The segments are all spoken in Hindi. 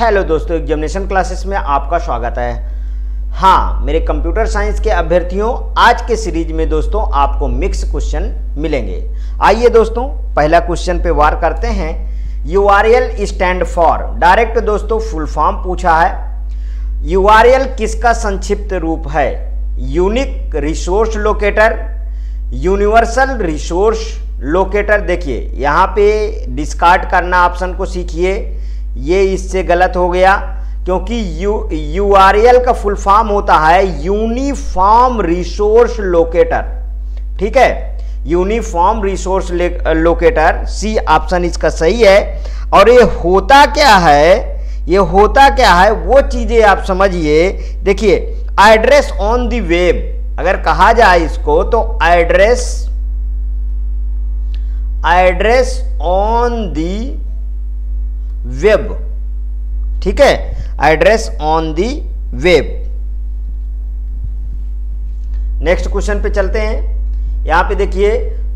हेलो दोस्तों, एग्जामिनेशन क्लासेस में आपका स्वागत है। हाँ, मेरे कंप्यूटर साइंस के अभ्यर्थियों, आज के सीरीज में दोस्तों आपको मिक्स क्वेश्चन मिलेंगे। आइए दोस्तों, पहला क्वेश्चन पे वार करते हैं। URL स्टैंड फॉर, डायरेक्ट दोस्तों फुल फॉर्म पूछा है। URL किसका संक्षिप्त रूप है? Unique resource locator, universal resource locator. देखिए यहाँ पे डिस्कार्ड करना ऑप्शन को सीखिए, ये इससे गलत हो गया क्योंकि URL का फुल फॉर्म होता है यूनिफॉर्म रिसोर्स लोकेटर। ठीक है, uniform resource locator, C option इसका सही है। और ये होता क्या है, वो चीजें आप समझिए। देखिए, एड्रेस ऑन द वेब अगर कहा जाए इसको तो एड्रेस ऑन दी वेब। ठीक है, address on the web. Next question पे चलते हैं। यहां पे देखिए,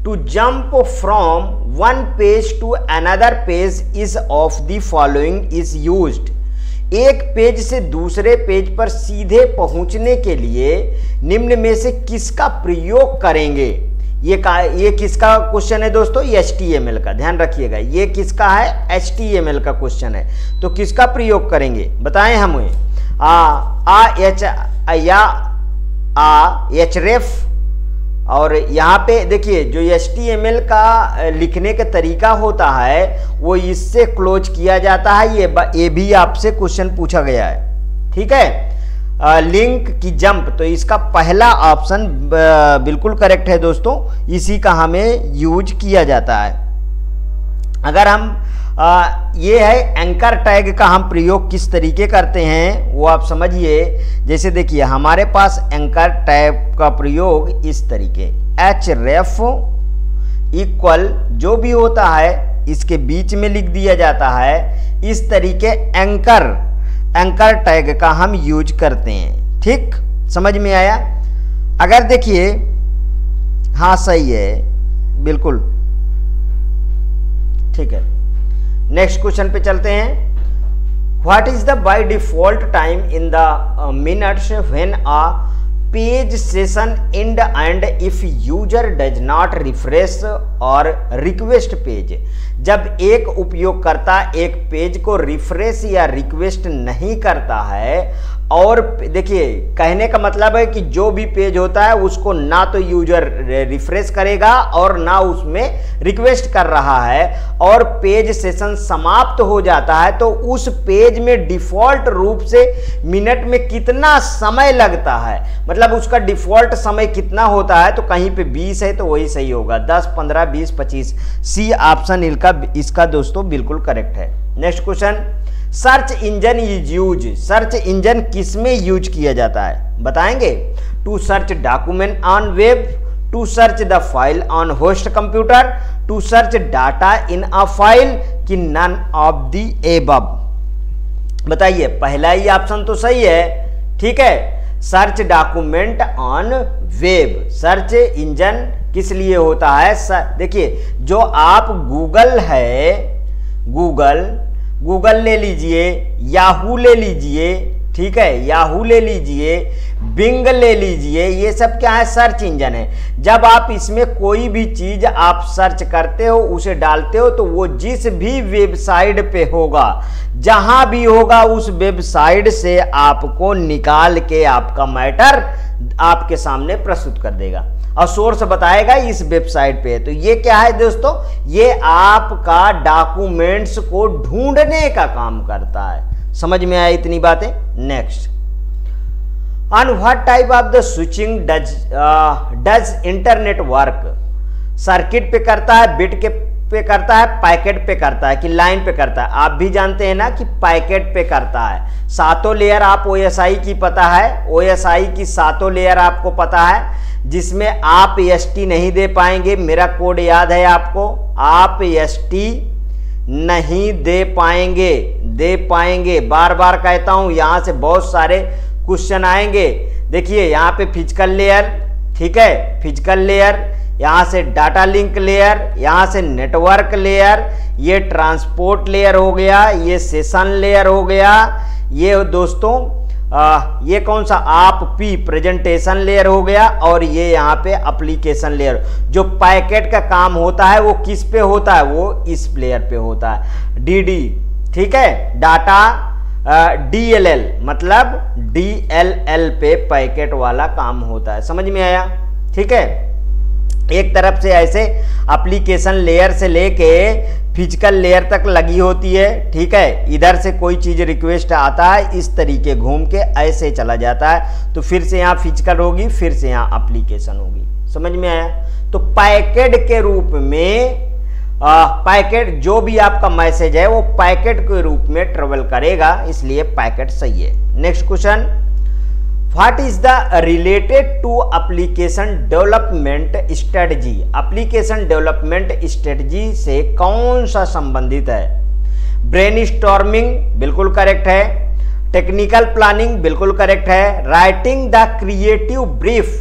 to jump from one page to another page is of the following is used. एक पेज से दूसरे पेज पर सीधे पहुंचने के लिए निम्न में से किसका प्रयोग करेंगे? ये किसका क्वेश्चन है दोस्तों? ये HTML का, ध्यान रखिएगा। ये किसका है? HTML का क्वेश्चन है। तो किसका प्रयोग करेंगे बताएं हमें। href। और यहाँ पे देखिए, जो HTML का लिखने का तरीका होता है वो इससे क्लोज किया जाता है। ये भी आपसे क्वेश्चन पूछा गया है। ठीक है, लिंक की जंप, तो इसका पहला ऑप्शन बिल्कुल करेक्ट है दोस्तों, इसी का हमें यूज किया जाता है। अगर हम ये है एंकर टैग का हम प्रयोग किस तरीके करते हैं वो आप समझिए। जैसे देखिए, हमारे पास एंकर टैग का प्रयोग इस तरीके, href इक्वल जो भी होता है इसके बीच में लिख दिया जाता है। इस तरीके एंकर टैग का हम यूज करते हैं। ठीक, समझ में आया? अगर देखिए, हाँ सही है, बिल्कुल ठीक है। नेक्स्ट क्वेश्चन पे चलते हैं। What is the by default time in the minutes when a page session and and if user does not refresh और रिक्वेस्ट पेज। जब एक उपयोगकर्ता एक पेज को रिफ्रेश या रिक्वेस्ट नहीं करता है, और देखिए कहने का मतलब है कि जो भी पेज होता है उसको ना तो यूजर रिफ्रेश करेगा और ना उसमें रिक्वेस्ट कर रहा है, और पेज सेशन समाप्त हो जाता है, तो उस पेज में डिफॉल्ट रूप से मिनट में कितना समय लगता है, मतलब उसका डिफॉल्ट समय कितना होता है। तो कहीं पे 20 है तो वही सही होगा, 10, 15, 20, 25। सी ऑप्शन इसका दोस्तों बिल्कुल करेक्ट है। Next question, search engine is use. Search engine किस में यूज किया जाता है बताएंगे? To search document on web, to search the file on host computer, to search data in a file, कि नन ऑफ द एबव। बताइए, पहला ही ऑप्शन तो सही है। ठीक है, search document on web. Search engine किस लिए होता है? देखिए, जो आप गूगल है, गूगल ले लीजिए, याहू ले लीजिए, ठीक है, याहू ले लीजिए, बिंग ले लीजिए, ये सब क्या है? सर्च इंजन है। जब आप इसमें कोई भी चीज आप सर्च करते हो, उसे डालते हो, तो वो जिस भी वेबसाइट पे होगा, जहां भी होगा, उस वेबसाइट से आपको निकाल के आपका मैटर आपके सामने प्रस्तुत कर देगा और सोर्स बताएगा इस वेबसाइट पे। तो ये क्या है दोस्तों? ये आपका डॉक्यूमेंट्स को ढूंढने का काम करता है। समझ में आया इतनी बातें? Next, on what type of the switching does internet work? Circuit पे करता है, बिट के पे करता है, पैकेट पे करता है, कि लाइन पे करता है? आप भी जानते हैं ना कि पैकेट पे करता है। सातों लेयर आप OSI की पता है, OSI की सातों लेयर आपको पता है, जिसमें आप ST नहीं दे पाएंगे। मेरा कोड याद है आपको, आप ST नहीं दे पाएंगे। बार बार कहता हूं, यहां से बहुत सारे क्वेश्चन आएंगे। देखिए यहाँ पे फिजिकल लेयर, ठीक है, फिजिकल लेयर, यहाँ से डाटा लिंक लेयर, यहाँ से नेटवर्क लेयर, ये ट्रांसपोर्ट लेयर हो गया, ये सेशन लेयर हो गया, ये दोस्तों ये कौन सा आप पी प्रेजेंटेशन लेयर हो गया, और ये यहाँ पे एप्लीकेशन लेयर। जो पैकेट का काम होता है वो किस पे होता है, वो इस लेयर पे होता है, डीडी, ठीक है, डाटा डीएलएल मतलब डीएलएल पे पैकेट वाला काम होता है। समझ में आया? ठीक है, एक तरफ से ऐसे एप्लीकेशन लेयर से लेके फिजिकल लेयर तक लगी होती है, ठीक है। इधर से कोई चीज रिक्वेस्ट आता है, इस तरीके घूम के ऐसे चला जाता है, तो फिर से यहाँ फिजिकल होगी, फिर से यहाँ एप्लीकेशन होगी। समझ में आया? तो पैकेट के रूप में पैकेट जो भी आपका मैसेज है वो पैकेट के रूप में ट्रेवल करेगा, इसलिए पैकेट सही है। Next question, what is the related to application development strategy? Application development strategy से कौन सा संबंधित है? ब्रेनस्टॉर्मिंग बिल्कुल करेक्ट है, टेक्निकल प्लानिंग बिल्कुल करेक्ट है, राइटिंग द क्रिएटिव ब्रीफ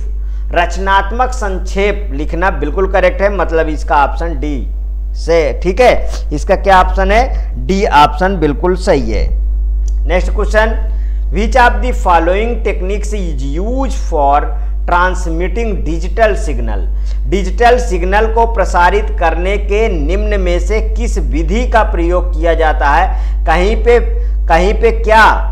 रचनात्मक संक्षेप लिखना बिल्कुल करेक्ट है, मतलब इसका ऑप्शन डी से, ठीक है। इसका क्या ऑप्शन है? डी ऑप्शन बिल्कुल सही है। Next question, Which of the following techniques is used for transmitting digital signal? Digital signal को प्रसारित करने के निम्न में से किस विधि का प्रयोग किया जाता है? कहीं पे क्या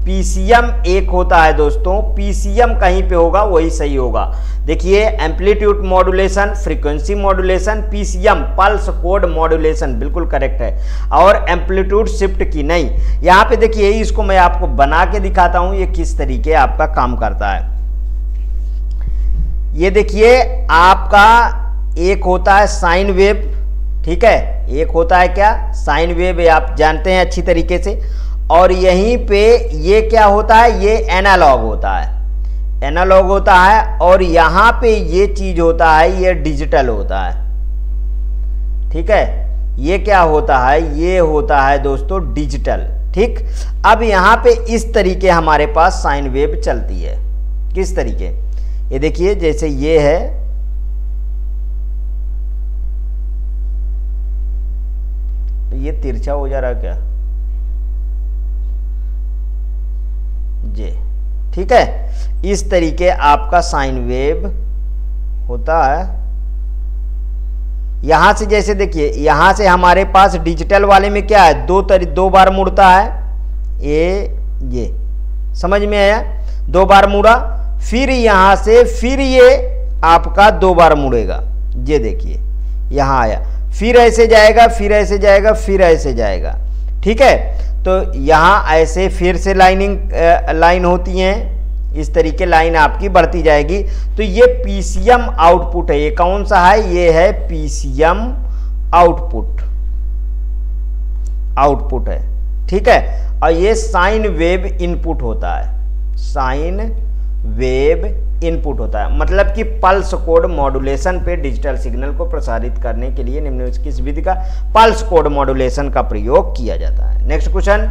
पीसीएम एक होता है दोस्तों, पीसीएम कहीं पे होगा, वही सही होगा। देखिए, amplitude modulation, frequency modulation, PCM pulse code modulation बिल्कुल करेक्ट है, और एम्पलीट्यूड शिफ्ट की नहीं। यहाँ पे देखिए, इसको मैं आपको बना के दिखाता हूं, ये किस तरीके आपका काम करता है। ये देखिए, आपका एक होता है साइन वेव, ठीक है, एक होता है क्या, साइन वेव, आप जानते हैं अच्छी तरीके से, और यहीं पे ये क्या होता है, ये एनालॉग होता है, एनालॉग होता है, और यहां पे ये चीज होता है, ये डिजिटल होता है, ठीक है। ये क्या होता है, ये होता है दोस्तों डिजिटल, ठीक। अब यहां पे इस तरीके हमारे पास साइन वेव चलती है, किस तरीके, ये देखिए, जैसे ये है, ये तिरछा हो जा रहा है क्या जी, ठीक है। इस तरीके आपका साइन वेव होता है। यहां से जैसे देखिए, यहां से हमारे पास डिजिटल वाले में क्या है, दो बार मुड़ता है, ये समझ में आया, 2 बार मुड़ा, फिर यहां से फिर ये आपका 2 बार मुड़ेगा, ये देखिए यहां आया, फिर ऐसे जाएगा, फिर ऐसे जाएगा, फिर ऐसे जाएगा, ठीक है। तो यहाँ ऐसे फिर से लाइन होती हैं, इस तरीके लाइन आपकी बढ़ती जाएगी। तो ये पीसीएम आउटपुट है, ये कौन सा है, ये है पीसीएम आउटपुट है, ठीक है। और ये साइन वेव इनपुट होता है, साइन वेव इनपुट होता है, मतलब कि पल्स कोड मॉड्यूलेशन पे डिजिटल सिग्नल को प्रसारित करने के लिए निम्न किस विधि का, पल्स कोड मॉड्यूलेशन का प्रयोग किया जाता है। Next question,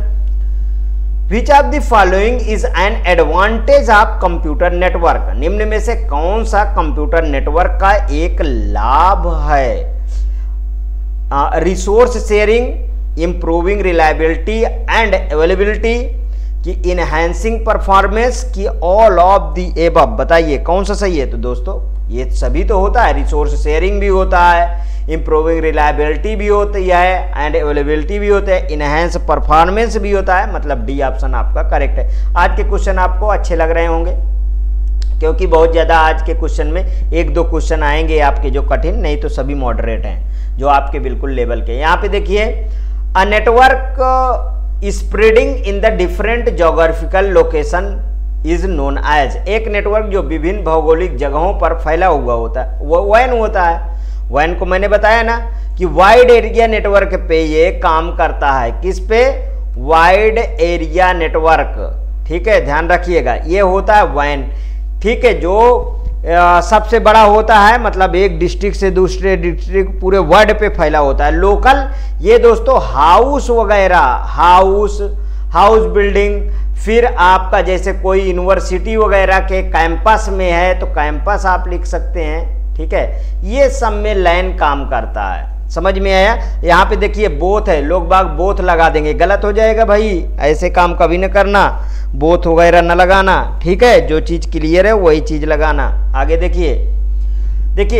which of the following is an advantage of computer network? निम्न में से कौन सा कंप्यूटर नेटवर्क का एक लाभ है? Resource sharing, improving reliability and availability, कि इनहैंसिंग परफॉर्मेंस, की ऑल ऑफ द एबव? बताइए कौन सा सही है? तो दोस्तों ये सभी तो होता है, रिसोर्स शेयरिंग भी होता है, इंप्रूविंग रिलायबिलिटी भी होती है, एंड अवेलेबिलिटी भी होता है, इनहैंस परफॉर्मेंस भी होता है, मतलब डी ऑप्शन आपका करेक्ट है। आज के क्वेश्चन आपको अच्छे लग रहे होंगे, क्योंकि बहुत ज़्यादा आज के क्वेश्चन में 1-2 क्वेश्चन आएंगे आपके जो कठिन, नहीं तो सभी मॉडरेट हैं, जो आपके बिल्कुल लेवल के। यहाँ पे देखिए, a network spreading in the different geographical location is known as, एक नेटवर्क जो विभिन्न भौगोलिक जगहों पर फैला हुआ होता है वो वैन होता है। वैन को मैंने बताया ना कि वाइड एरिया नेटवर्क पे ये काम करता है, किस पे, वाइड एरिया नेटवर्क, ठीक है, ध्यान रखिएगा, ये होता है वैन, ठीक है, जो सबसे बड़ा होता है, मतलब एक डिस्ट्रिक्ट से दूसरे डिस्ट्रिक्ट पूरे वर्ल्ड पे फैला होता है। लोकल ये दोस्तों हाउस वगैरह, हाउस बिल्डिंग, फिर आपका जैसे कोई यूनिवर्सिटी वगैरह के कैंपस में है तो कैंपस आप लिख सकते हैं, ठीक है, ये सब में लैन काम करता है। समझ में आया? यहाँ पे देखिए बोथ है, लोग बाग बोथ लगा देंगे, गलत हो जाएगा भाई, ऐसे काम कभी न करना, बोथ वगैरह न लगाना। ठीक है, जो चीज क्लियर है वही चीज लगाना। आगे देखिए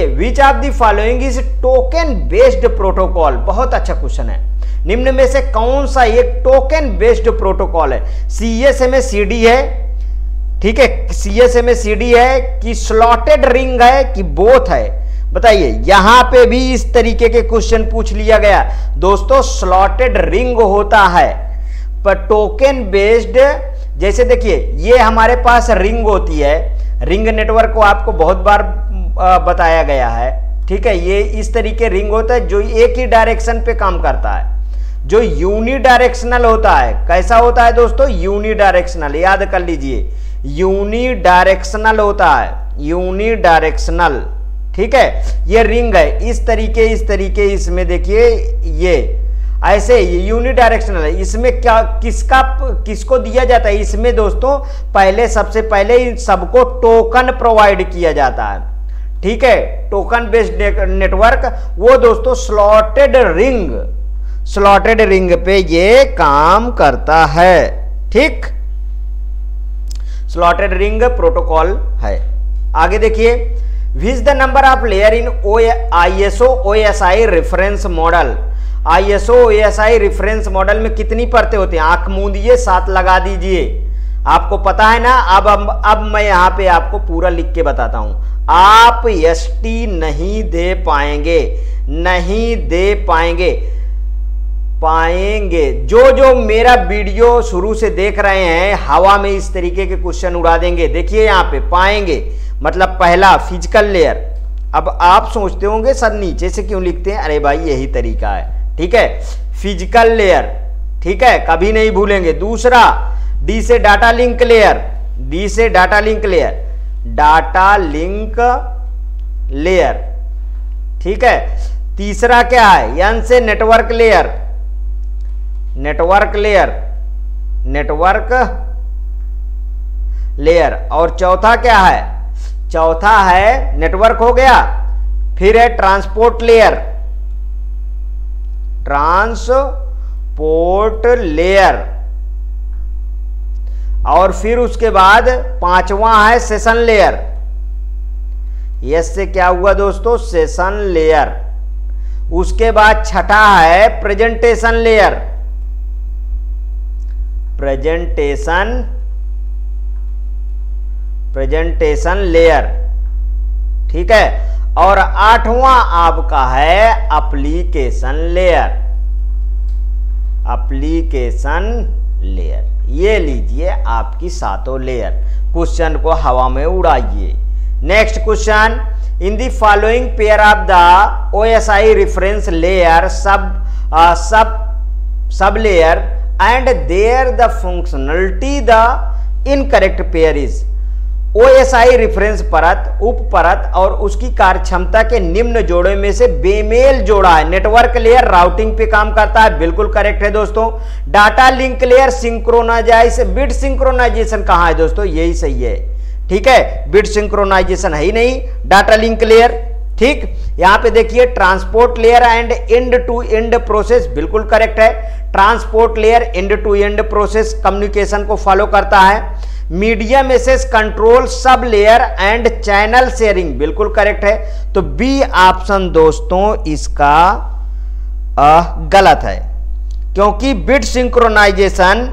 विच of the following is token based protocol. बहुत अच्छा क्वेश्चन है। निम्न में से कौन सा एक टोकन बेस्ड प्रोटोकॉल है? CSMA-CD है, ठीक है, CSMA-CD है कि स्लॉटेड रिंग है कि बोथ है? बताइए। यहां पे भी इस तरीके के क्वेश्चन पूछ लिया गया दोस्तों, स्लॉटेड रिंग होता है। पर टोकन बेस्ड, जैसे देखिए ये हमारे पास रिंग होती है, रिंग नेटवर्क को आपको बहुत बार बताया गया है। ठीक है, ये इस तरीके रिंग होता है जो एक ही डायरेक्शन पे काम करता है, जो यूनिडायरेक्शनल होता है। कैसा होता है दोस्तों? यूनिडायरेक्शनल, याद कर लीजिए, यूनिडायरेक्शनल होता है, यूनिडायरेक्शनल। ठीक है, ये रिंग है इस तरीके इसमें देखिए ये ऐसे यूनिडायरेक्शनल है। इसमें क्या किसको दिया जाता है? इसमें दोस्तों पहले सबसे पहले इन सबको टोकन प्रोवाइड किया जाता है। ठीक है, टोकन बेस्ड नेटवर्क वो दोस्तों स्लॉटेड रिंग पे ये काम करता है। ठीक, स्लॉटेड रिंग प्रोटोकॉल है। आगे देखिए, which the number of layer in ISO OSI reference model. ISO OSI reference model में कितनी परतें होती हैं? आंख मूंदिए, 7 लगा दीजिए। आपको पता है ना। अब मैं यहां पे आपको पूरा लिख के बताता हूं। आप ST नहीं दे पाएंगे, जो मेरा वीडियो शुरू से देख रहे हैं हवा में इस तरीके के क्वेश्चन उड़ा देंगे। देखिए यहाँ पे पाएंगे मतलब पहला फिजिकल लेयर। अब आप सोचते होंगे सर नीचे से क्यों लिखते हैं? अरे भाई यही तरीका है। ठीक है, फिजिकल लेयर, ठीक है, कभी नहीं भूलेंगे। दूसरा D से डाटा लिंक लेयर, ठीक है। तीसरा क्या है? N से नेटवर्क लेयर। और चौथा क्या है? चौथा है नेटवर्क हो गया, फिर है ट्रांसपोर्ट लेयर, और फिर उसके बाद पांचवा है सेशन लेयर। यस से क्या हुआ दोस्तों? Session layer. उसके बाद छठा है प्रेजेंटेशन लेयर, ठीक है। और आठवां आपका है एप्लीकेशन लेयर। ये लीजिए आपकी 7 लेयर। क्वेश्चन को हवा में उड़ाइए। Next question, in the following pair of the OSI reference layer sub layer and there the functionality the incorrect pair is. OSI reference परत, उप परत और उसकी कार्यक्षमता के निम्न जोड़े में से बेमेल जोड़ा है। नेटवर्क लेयर राउटिंग पे काम करता है, बिल्कुल करेक्ट है दोस्तों। Data link layer bit synchronisation कहां है दोस्तों? यही सही है, ठीक है। बिट सिंक्रोनाइजेशन है ही नहीं, डाटा लिंक लेयर, ठीक। यहां पे देखिए transport layer and end to end process, बिल्कुल करेक्ट है। Transport layer end to end process communication को फॉलो करता है। Media message control sub layer and channel sharing, बिल्कुल करेक्ट है। तो बी ऑप्शन दोस्तों इसका गलत है, क्योंकि बिट सिंक्रोनाइजेशन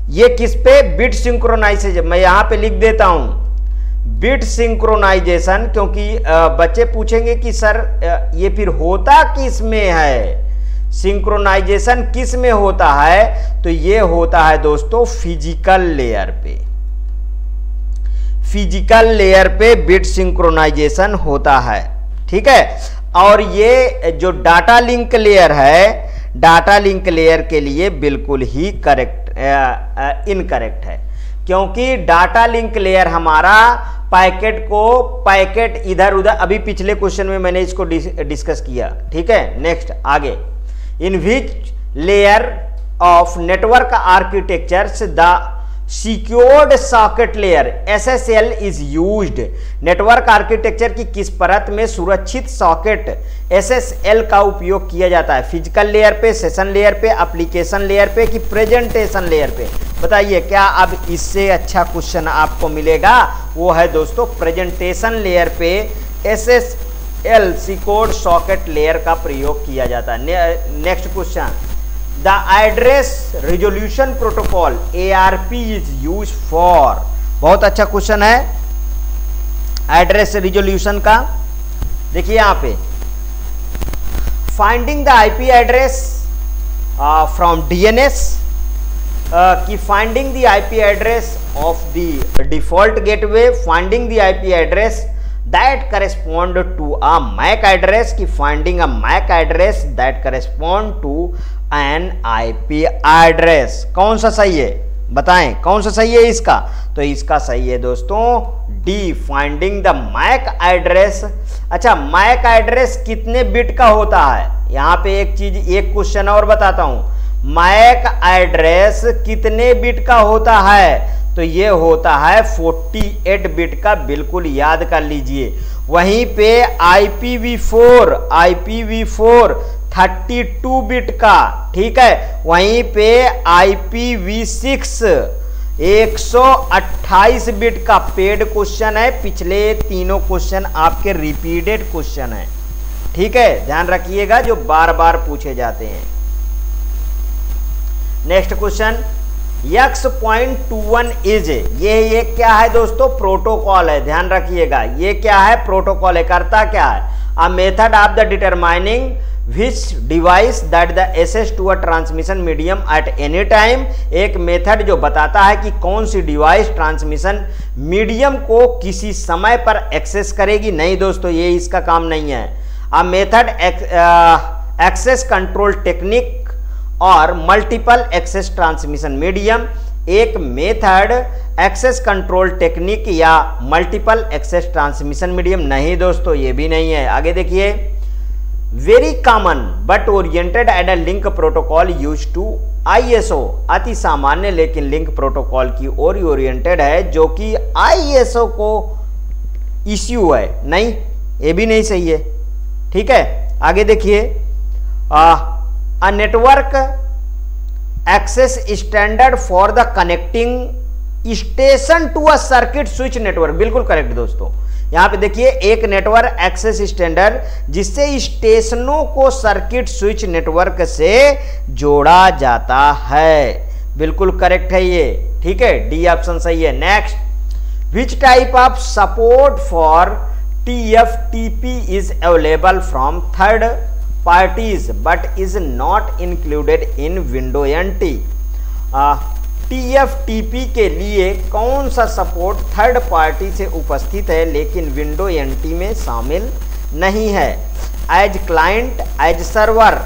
ये किस पे? बिट सिंक्रोनाइजेशन, मैं यहां पे लिख देता हूं बिट सिंक्रोनाइजेशन, क्योंकि बच्चे पूछेंगे कि सर ये फिर होता किस में है? सिंक्रोनाइजेशन किस में होता है? तो ये होता है दोस्तों फिजिकल लेयर पे बिट सिंक्रोनाइजेशन होता है, ठीक है। और ये जो डाटा लिंक लेयर है, डाटा लिंक लेयर के लिए बिल्कुल ही इनकरेक्ट है, क्योंकि डाटा लिंक लेयर हमारा पैकेट इधर उधर, अभी पिछले क्वेश्चन में मैंने इसको डिस्कस किया, ठीक है। नेक्स्ट आगे, in which layer of network architectures the secured socket layer SSL is used. Network architecture की किस परत में सुरक्षित सॉकेट SSL का उपयोग किया जाता है? फिजिकल लेयर पे, सेशन लेयर पे, एप्लीकेशन लेयर पे कि प्रेजेंटेशन लेयर पे? बताइए, क्या अब इससे अच्छा क्वेश्चन आपको मिलेगा? वो है दोस्तों प्रेजेंटेशन लेयर पे SSL सिक्योर्ड सॉकेट लेयर का प्रयोग किया जाता है। Next question, the address resolution protocol ARP is use for. बहुत अच्छा क्वेश्चन है एड्रेस रिजोल्यूशन का। देखिए यहां पे finding the IP address from DNS की finding the IP address of the default gateway, finding the IP address that correspond to a MAC address की finding a MAC address that correspond to an IP address। कौन सा सही है बताएं, कौन सा सही है इसका? तो इसका सही है दोस्तों D, finding the MAC address. अच्छा, MAC एड्रेस कितने बिट का होता है? यहां पे एक चीज, एक क्वेश्चन और बताता हूं। MAC एड्रेस कितने बिट का होता है? तो ये होता है 48 बिट का, बिल्कुल याद कर लीजिए। वहीं पे IPv4 32 बिट का, ठीक है। वहीं पे IPv6 128 बिट का। पेड क्वेश्चन है, पिछले तीनों क्वेश्चन आपके रिपीटेड क्वेश्चन है, ठीक है, ध्यान रखिएगा, जो बार बार पूछे जाते हैं। नेक्स्ट क्वेश्चन, X.21 इज, ये क्या है दोस्तों? प्रोटोकॉल है, ध्यान रखिएगा। ये क्या है? प्रोटोकॉल है। करता क्या है? A method of the determining which device that the access to a transmission medium at any time. एक मेथड जो बताता है कि कौन सी डिवाइस ट्रांसमिशन मीडियम को किसी समय पर एक्सेस करेगी। नहीं दोस्तों, ये इसका काम नहीं है। A method access control technique और मल्टीपल एक्सेस ट्रांसमिशन मीडियम। एक मेथड एक्सेस कंट्रोल टेक्निक या मल्टीपल एक्सेस ट्रांसमिशन मीडियम। नहीं दोस्तों, ये भी नहीं है। आगे देखिए, very common but oriented and a link protocol use to ISO। अति सामान्य लेकिन लिंक प्रोटोकॉल की ओर ओरिएंटेड है, जो कि ISO को इश्यू है। नहीं, ये भी नहीं सही है, ठीक है। आगे देखिए, a network access standard for the connecting station to a circuit switch network। बिल्कुल करेक्ट दोस्तों। यहां पे देखिए, एक नेटवर्क एक्सेस स्टैंडर्ड जिससे स्टेशनों को सर्किट स्विच नेटवर्क से जोड़ा जाता है। बिल्कुल करेक्ट है ये, ठीक है, डी ऑप्शन सही है। Next, which type of support for TFTP is available from third parties but is not included in Windows NT। TFTP के लिए कौन सा सपोर्ट थर्ड पार्टी से उपस्थित है लेकिन Windows NT में शामिल नहीं है? As client, as server,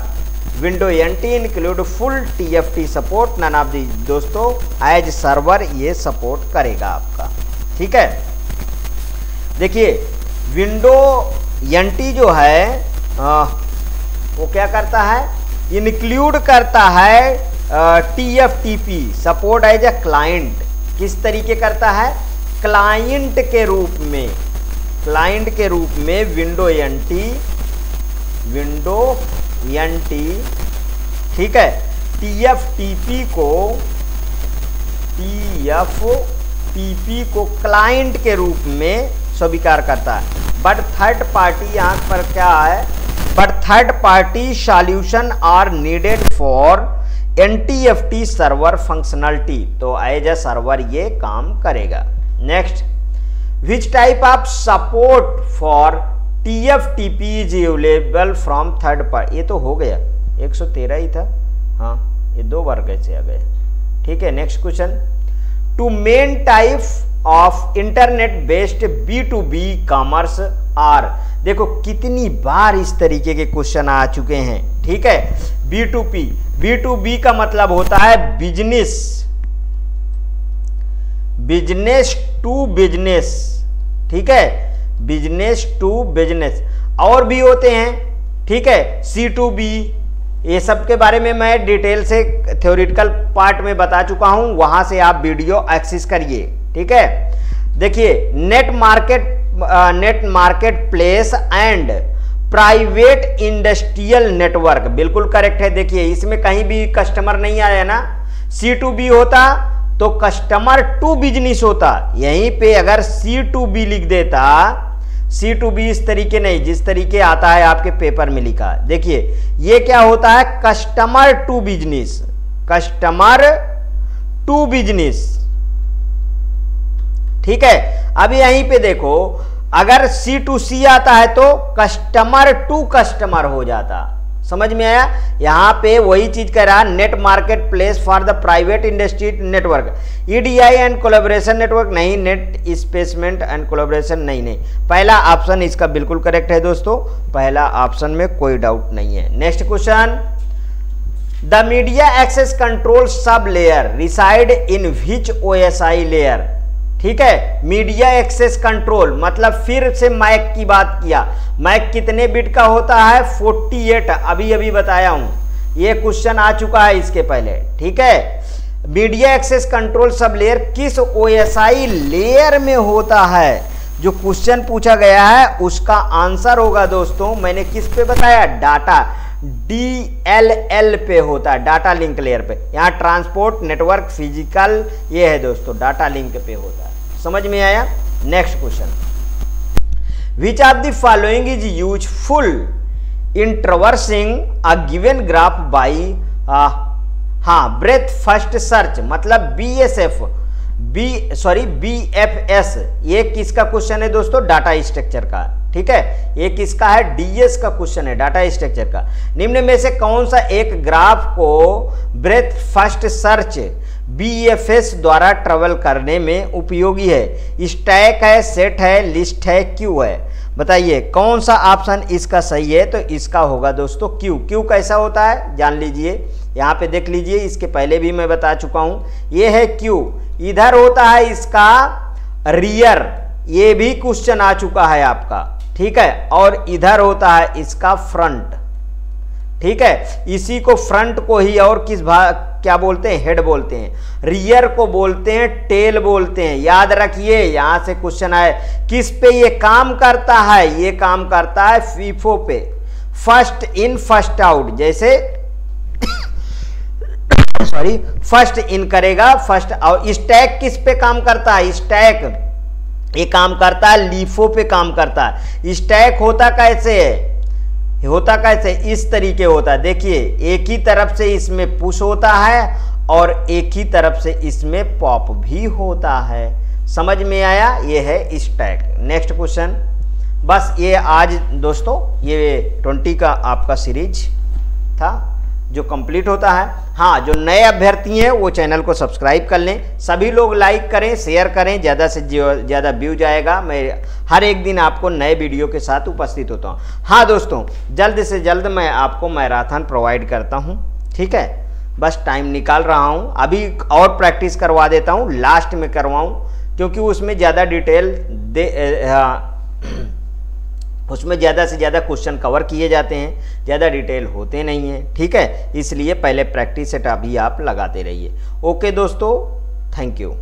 Windows NT include full TFT support. None of the दोस्तों, एज सर्वर ये सपोर्ट करेगा आपका, ठीक है। देखिए, Windows NT जो है वो क्या करता है? इंक्लूड करता है TFTP support as a client. किस तरीके करता है? क्लाइंट के रूप में, क्लाइंट के रूप में Windows NT, ठीक है, TFTP को क्लाइंट के रूप में स्वीकार करता है। बट थर्ड पार्टी यहां पर क्या है? But third party solution are needed for NTFT server functionality. तो एज ए सर्वर ये काम करेगा। Next, which type of support for TFTP is available from third party. ये तो हो गया, 113 ही था, हाँ, ये 2 बार कैसे आ गए, ठीक है। Next question, two main type of internet based B2B commerce are. देखो कितनी बार इस तरीके के क्वेश्चन आ चुके हैं, ठीक है। B2B का मतलब होता है बिजनेस टू बिजनेस, ठीक है, बिजनेस टू बिजनेस। और भी होते हैं, ठीक है, C2B, ये सब के बारे में मैं डिटेल से थ्योरेटिकल पार्ट में बता चुका हूं, वहां से आप वीडियो एक्सेस करिए। ठीक है, देखिए net market place and private industrial network, बिल्कुल करेक्ट है। देखिए इसमें कहीं भी कस्टमर नहीं आया ना, C2B होता तो कस्टमर टू बिजनेस होता, यहीं पे अगर C2B लिख देता, C2B इस तरीके नहीं जिस तरीके आता है आपके पेपर में लिखा। देखिए ये क्या होता है, customer to business, customer to business. ठीक है, अब यहीं पे देखो अगर C2C आता है तो कस्टमर टू कस्टमर हो जाता। समझ में आया? यहां पे वही चीज कह रहा, net market place for the private industry network, EDI and collaboration network नहीं, नेट स्पेसमेंट एंड कोलैबोरेशन नहीं। पहला ऑप्शन इसका बिल्कुल करेक्ट है दोस्तों, पहला ऑप्शन में कोई डाउट नहीं है। Next question, the media access control sub layer reside in which OSI layer. ठीक है, मीडिया एक्सेस कंट्रोल मतलब फिर से मैक की बात किया, मैक कितने बिट का होता है, 48, अभी बताया हूं, ये क्वेश्चन आ चुका है इसके पहले। ठीक है, media access control sub layer किस OSI लेयर में होता है, जो क्वेश्चन पूछा गया है उसका आंसर होगा दोस्तों, मैंने किस पे बताया, डाटा DLL पे होता है, डाटा लिंक लेयर पे। यहाँ ट्रांसपोर्ट नेटवर्क फिजिकल ये है दोस्तों, डाटा लिंक पे होता है। समझ में आया? Next question, which of the following is useful in traversing a given graph by breadth first search, मतलब BFS, ये किसका क्वेश्चन है दोस्तों, डाटा स्ट्रक्चर का। ठीक है, ये किसका है, DS का क्वेश्चन है, डाटा स्ट्रक्चर का। निम्न में से कौन सा एक ग्राफ को ब्रेथ फर्स्ट सर्च BFS द्वारा ट्रेवल करने में उपयोगी है, स्टैक है, सेट है, लिस्ट है, क्यू है। बताइए कौन सा ऑप्शन इसका सही है, तो इसका होगा दोस्तों क्यू। क्यू कैसा होता है जान लीजिए, यहाँ पे देख लीजिए, इसके पहले भी मैं बता चुका हूं, ये है क्यू। इधर होता है इसका रियर, ये भी क्वेश्चन आ चुका है आपका। ठीक है, और इधर होता है इसका फ्रंट। ठीक है, इसी को फ्रंट को ही और किस भाग क्या बोलते हैं, हेड बोलते हैं, रियर को बोलते हैं टेल बोलते हैं। याद रखिए, यहां से क्वेश्चन आए, किस पे ये काम करता है, ये काम करता है FIFO पे, फर्स्ट इन फर्स्ट आउट। जैसे सॉरी, फर्स्ट इन करेगा फर्स्ट आउट। स्टैक किस पे काम करता है, स्टैक ये काम करता है LIFO पे काम करता है। स्टैक होता कैसे है, होता कैसे, इस तरीके होता है। देखिए एक ही तरफ से इसमें पुश होता है और एक ही तरफ से इसमें पॉप भी होता है। समझ में आया? ये है स्टैक। नेक्स्ट क्वेश्चन, बस ये आज दोस्तों ये 20 का आपका सीरीज था जो कंप्लीट होता है। हाँ, जो नए अभ्यर्थी हैं वो चैनल को सब्सक्राइब कर लें, सभी लोग लाइक करें, शेयर करें, ज़्यादा से ज़्यादा व्यूज आएगा। मैं हर एक दिन आपको नए वीडियो के साथ उपस्थित होता हूँ। हाँ दोस्तों, जल्द से जल्द मैं आपको मैराथन प्रोवाइड करता हूँ। ठीक है, बस टाइम निकाल रहा हूँ, अभी और प्रैक्टिस करवा देता हूँ, लास्ट में करवाऊँ, क्योंकि उसमें ज़्यादा डिटेल उसमें ज़्यादा से ज़्यादा क्वेश्चन कवर किए जाते हैं, ज़्यादा डिटेल होते नहीं हैं। ठीक है, इसलिए पहले प्रैक्टिस सेट अभी आप लगाते रहिए। ओके दोस्तों, थैंक यू।